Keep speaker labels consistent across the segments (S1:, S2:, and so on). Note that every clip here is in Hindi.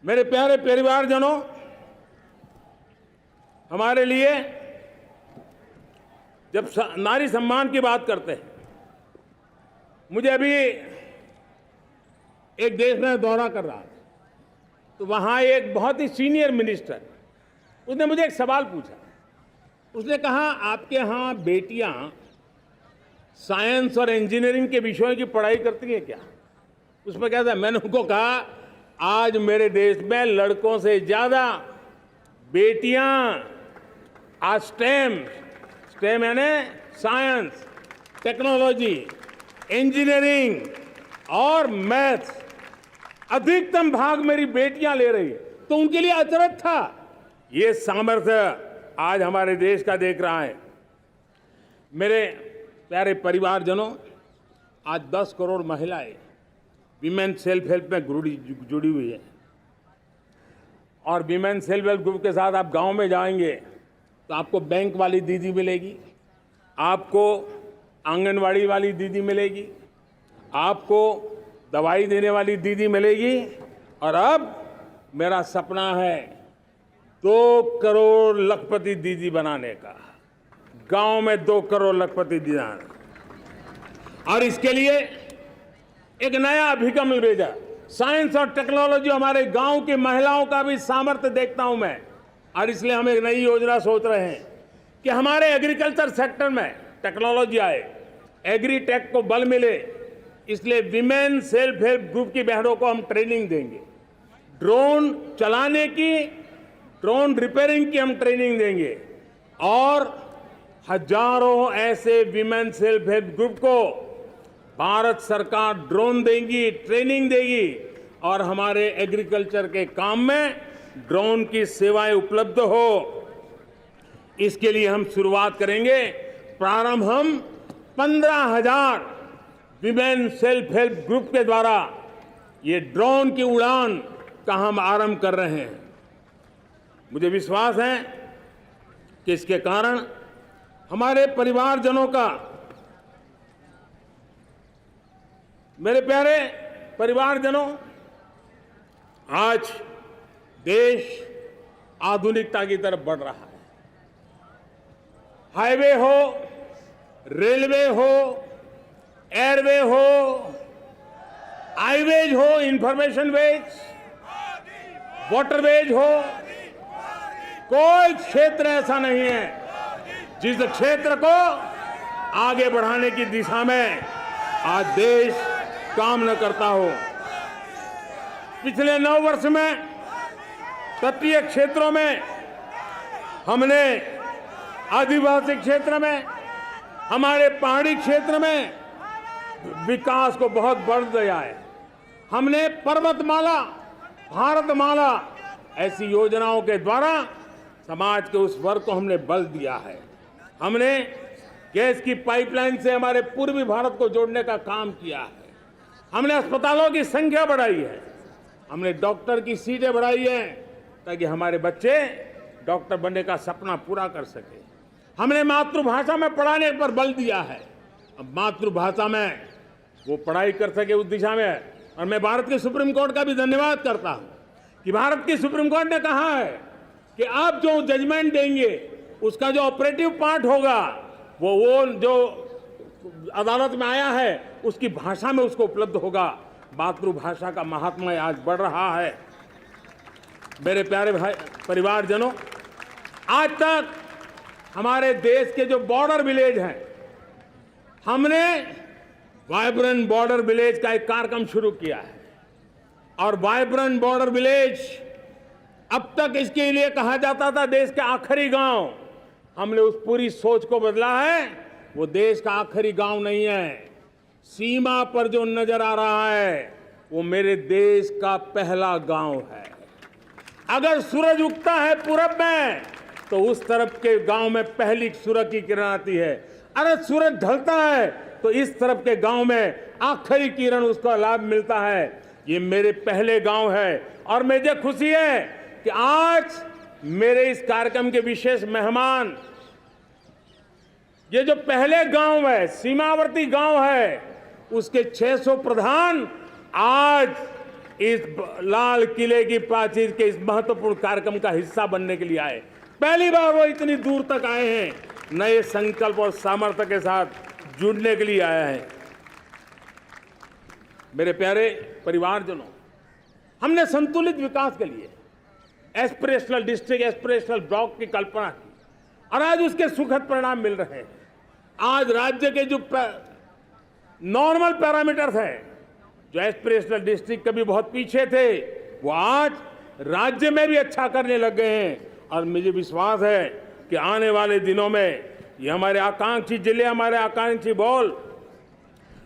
S1: मेरे प्यारे परिवारजनों, हमारे लिए जब नारी सम्मान की बात करते हैं, मुझे अभी एक देश में दौरा कर रहा था, तो वहां एक बहुत ही सीनियर मिनिस्टर, उसने मुझे एक सवाल पूछा। उसने कहा, आपके यहाँ बेटियां साइंस और इंजीनियरिंग के विषयों की पढ़ाई करती हैं क्या? उसमें क्या था? मैंने उनको कहा, आज मेरे देश में लड़कों से ज्यादा बेटियां आज स्टेम यानी साइंस, टेक्नोलॉजी, इंजीनियरिंग और मैथ्स, अधिकतम भाग मेरी बेटियां ले रही है। तो उनके लिए अचरज था। ये सामर्थ्य आज हमारे देश का देख रहा है। मेरे प्यारे परिवारजनों, आज 10 करोड़ महिलाएं विमेन सेल्फ हेल्प में जुड़ी हुई है। और विमेन सेल्फ हेल्प ग्रुप के साथ आप गांव में जाएंगे तो आपको बैंक वाली दीदी मिलेगी, आपको आंगनवाड़ी वाली दीदी मिलेगी, आपको दवाई देने वाली दीदी मिलेगी। और अब मेरा सपना है 2 करोड़ लखपति दीदी बनाने का, गांव में 2 करोड़ लखपति दीदी। और इसके लिए एक नया अभिगम भेजा। साइंस और टेक्नोलॉजी, हमारे गांव की महिलाओं का भी सामर्थ्य देखता हूं मैं, और इसलिए हम एक नई योजना सोच रहे हैं कि हमारे एग्रीकल्चर सेक्टर में टेक्नोलॉजी आए, एग्रीटेक को बल मिले। इसलिए विमेन सेल्फ हेल्प ग्रुप की बहनों को हम ट्रेनिंग देंगे, ड्रोन चलाने की, ड्रोन रिपेयरिंग की हम ट्रेनिंग देंगे। और हजारों ऐसे विमेन सेल्फ हेल्प ग्रुप को भारत सरकार ड्रोन देगी, ट्रेनिंग देगी, और हमारे एग्रीकल्चर के काम में ड्रोन की सेवाएं उपलब्ध हो। इसके लिए हम शुरुआत करेंगे। प्रारंभ हम 15,000 विमेन सेल्फ हेल्प ग्रुप के द्वारा ये ड्रोन की उड़ान का हम आरंभ कर रहे हैं। मुझे विश्वास है कि इसके कारण हमारे परिवारजनों का, मेरे प्यारे परिवारजनों, आज देश आधुनिकता की तरफ बढ़ रहा है। हाईवे हो, रेलवे हो, एयरवे हो, हाईवेज हो, इंफॉर्मेशन वेज, वाटरवेज हो, कोई क्षेत्र ऐसा नहीं है जिस क्षेत्र को आगे बढ़ाने की दिशा में आज देश काम न करता हो। पिछले 9 वर्ष में तटीय क्षेत्रों में हमने, आदिवासी क्षेत्र में, हमारे पहाड़ी क्षेत्र में विकास को बहुत बढ़ दिया है। हमने पर्वतमाला, भारतमाला ऐसी योजनाओं के द्वारा समाज के उस वर्ग को हमने बल दिया है। हमने गैस की पाइपलाइन से हमारे पूर्वी भारत को जोड़ने का काम किया है। हमने अस्पतालों की संख्या बढ़ाई है, हमने डॉक्टर की सीटें बढ़ाई है ताकि हमारे बच्चे डॉक्टर बनने का सपना पूरा कर सके। हमने मातृभाषा में पढ़ाने पर बल दिया है, अब मातृभाषा में वो पढ़ाई कर सके उस दिशा में। और मैं भारत के सुप्रीम कोर्ट का भी धन्यवाद करता हूं कि भारत की सुप्रीम कोर्ट ने कहा है कि आप जो जजमेंट देंगे उसका जो ऑपरेटिव पार्ट होगा वो जो अदालत में आया है उसकी भाषा में उसको उपलब्ध होगा। मातृभाषा का महात्मा आज बढ़ रहा है। मेरे प्यारे भाई परिवारजनों, आज तक हमारे देश के जो बॉर्डर विलेज हैं, हमने वाइब्रेंट बॉर्डर विलेज का एक कार्यक्रम शुरू किया है। और वाइब्रेंट बॉर्डर विलेज, अब तक इसके लिए कहा जाता था देश के आखिरी गांव। हमने उस पूरी सोच को बदला है। वो देश का आखिरी गांव नहीं है, सीमा पर जो नजर आ रहा है वो मेरे देश का पहला गांव है। अगर सूरज उगता है पूरब में तो उस तरफ के गांव में पहली सूरज की किरण आती है। अगर सूरज ढलता है तो इस तरफ के गांव में आखिरी किरण उसका लाभ मिलता है। ये मेरे पहले गांव है और मुझे खुशी है कि आज मेरे इस कार्यक्रम के विशेष मेहमान, ये जो पहले गांव है, सीमावर्ती गांव है, उसके 600 प्रधान आज इस लाल किले की प्राचीर के इस महत्वपूर्ण कार्यक्रम का हिस्सा बनने के लिए आए। पहली बार वो इतनी दूर तक आए हैं, नए संकल्प और सामर्थ्य के साथ जुड़ने के लिए आया है। मेरे प्यारे परिवारजनों, हमने संतुलित विकास के लिए एस्पिरेशनल डिस्ट्रिक्ट, एस्पिरेशनल ब्लॉक की कल्पना की और आज उसके सुखद परिणाम मिल रहे हैं। आज राज्य के जो नॉर्मल पैरामीटर्स हैं, जो एस्पिरेशनल डिस्ट्रिक्ट कभी बहुत पीछे थे, वो आज राज्य में भी अच्छा करने लग गए हैं और मुझे विश्वास है कि आने वाले दिनों में ये हमारे आकांक्षी जिले, हमारे आकांक्षी बॉल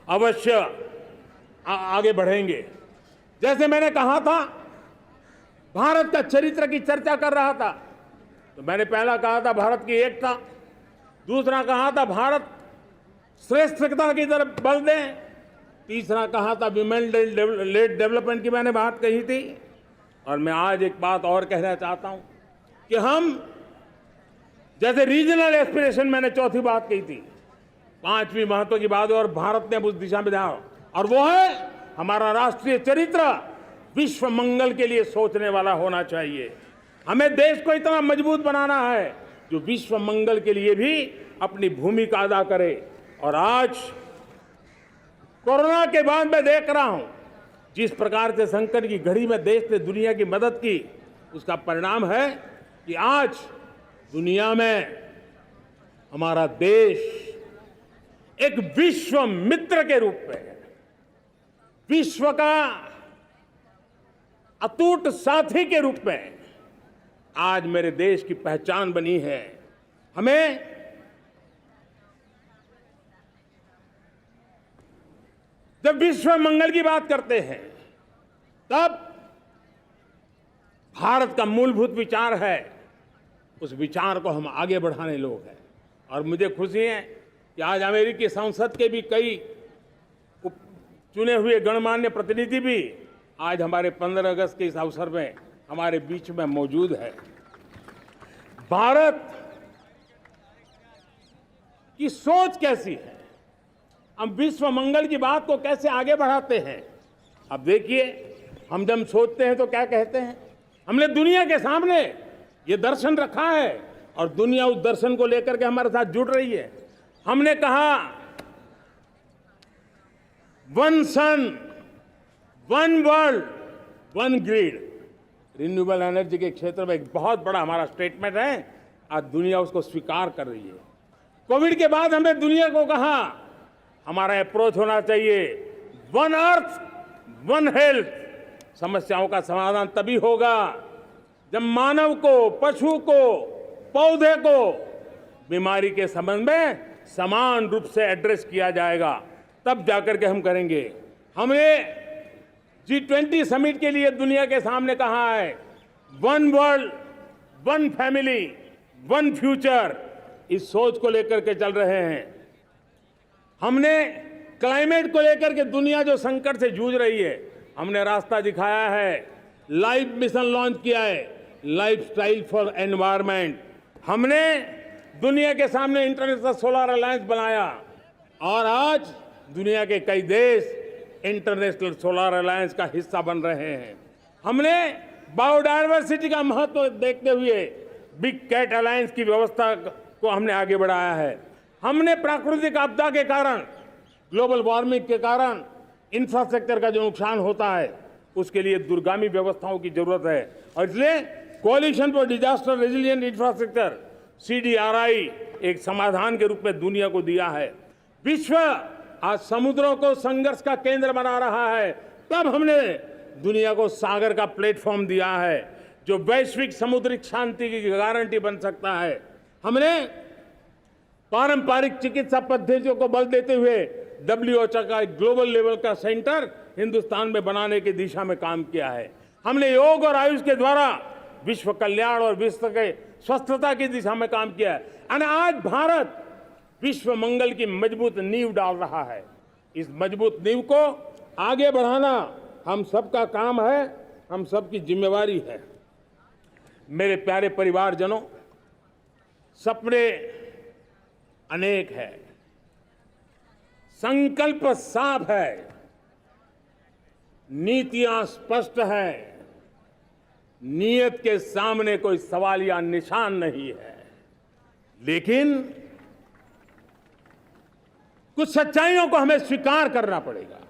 S1: अवश्य आगे बढ़ेंगे। जैसे मैंने कहा था, भारत का चरित्र की चर्चा कर रहा था, तो मैंने पहला कहा था भारत की एकता, दूसरा कहा था भारत श्रेष्ठता की तरफ बल दें, तीसरा कहा था विमेन लेड डेवलपमेंट की मैंने बात कही थी। और मैं आज एक बात और कहना चाहता हूं कि हम जैसे रीजनल एस्पिरेशन मैंने चौथी बात कही थी, पांचवी महत्व की बात और भारत ने उस दिशा में ध्यान, और वो है हमारा राष्ट्रीय चरित्र विश्व मंगल के लिए सोचने वाला होना चाहिए। हमें देश को इतना मजबूत बनाना है जो विश्व मंगल के लिए भी अपनी भूमिका अदा करे। और आज कोरोना के बाद मैं देख रहा हूं जिस प्रकार से संकट की घड़ी में देश ने दुनिया की मदद की, उसका परिणाम है कि आज दुनिया में हमारा देश एक विश्व मित्र के रूप में, विश्व का अटूट साथी के रूप में आज मेरे देश की पहचान बनी है। हमें जब विश्व मंगल की बात करते हैं, तब भारत का मूलभूत विचार है, उस विचार को हम आगे बढ़ाने लोग हैं। और मुझे खुशी है कि आज अमेरिकी संसद के भी कई चुने हुए गणमान्य प्रतिनिधि भी आज हमारे 15 अगस्त के इस अवसर में हमारे बीच में मौजूद है। भारत की सोच कैसी है, हम विश्व मंगल की बात को कैसे आगे बढ़ाते हैं। अब देखिए, हम जब सोचते हैं तो क्या कहते हैं, हमने दुनिया के सामने ये दर्शन रखा है और दुनिया उस दर्शन को लेकर के हमारे साथ जुड़ रही है। हमने कहा one sun, one world, one grid. Renewable energy के क्षेत्र में एक बहुत बड़ा हमारा स्टेटमेंट है, आज दुनिया उसको स्वीकार कर रही है। कोविड के बाद हमने दुनिया को कहा हमारा अप्रोच होना चाहिए वन अर्थ, वन हेल्थ। समस्याओं का समाधान तभी होगा जब मानव को, पशु को, पौधे को बीमारी के संबंध में समान रूप से एड्रेस किया जाएगा, तब जाकर के हम करेंगे। हमने G20 समिट के लिए दुनिया के सामने कहा है one world, one family, one future. इस सोच को लेकर के चल रहे हैं। हमने क्लाइमेट को लेकर के दुनिया जो संकट से जूझ रही है, हमने रास्ता दिखाया है, लाइफ मिशन लॉन्च किया है, लाइफस्टाइल फॉर एनवायरनमेंट। हमने दुनिया के सामने इंटरनेशनल सोलर अलायंस बनाया और आज दुनिया के कई देश इंटरनेशनल सोलर अलायंस का हिस्सा बन रहे हैं। हमने बायोडायवर्सिटी का महत्व देखते हुए बिग कैट अलायंस की व्यवस्था को हमने आगे बढ़ाया है। हमने प्राकृतिक आपदा के कारण, ग्लोबल वार्मिंग के कारण इंफ्रास्ट्रक्चर का जो नुकसान होता है, उसके लिए दूरगामी व्यवस्थाओं की जरूरत है और इसलिए coalition for disaster resilient infrastructure CDRI एक समाधान के रूप में दुनिया को दिया है। विश्व आज समुद्रों को संघर्ष का केंद्र बना रहा है, तब हमने दुनिया को सागर का प्लेटफॉर्म दिया है जो वैश्विक समुद्रिक शांति की गारंटी बन सकता है। हमने पारंपरिक चिकित्सा पद्धतियों को बल देते हुए WHO का ग्लोबल लेवल का सेंटर हिंदुस्तान में बनाने की दिशा में काम किया है। हमने योग और आयुष के द्वारा विश्व कल्याण और विश्व के स्वस्थता की दिशा में काम किया है और आज भारत विश्व मंगल की मजबूत नींव डाल रहा है। इस मजबूत नींव को आगे बढ़ाना हम सबका काम है, हम सबकी जिम्मेवारी है। मेरे प्यारे परिवारजनों, सपने अनेक है, संकल्प साफ है, नीतियां स्पष्ट है, नीयत के सामने कोई सवाल या निशान नहीं है, लेकिन कुछ सच्चाइयों को हमें स्वीकार करना पड़ेगा।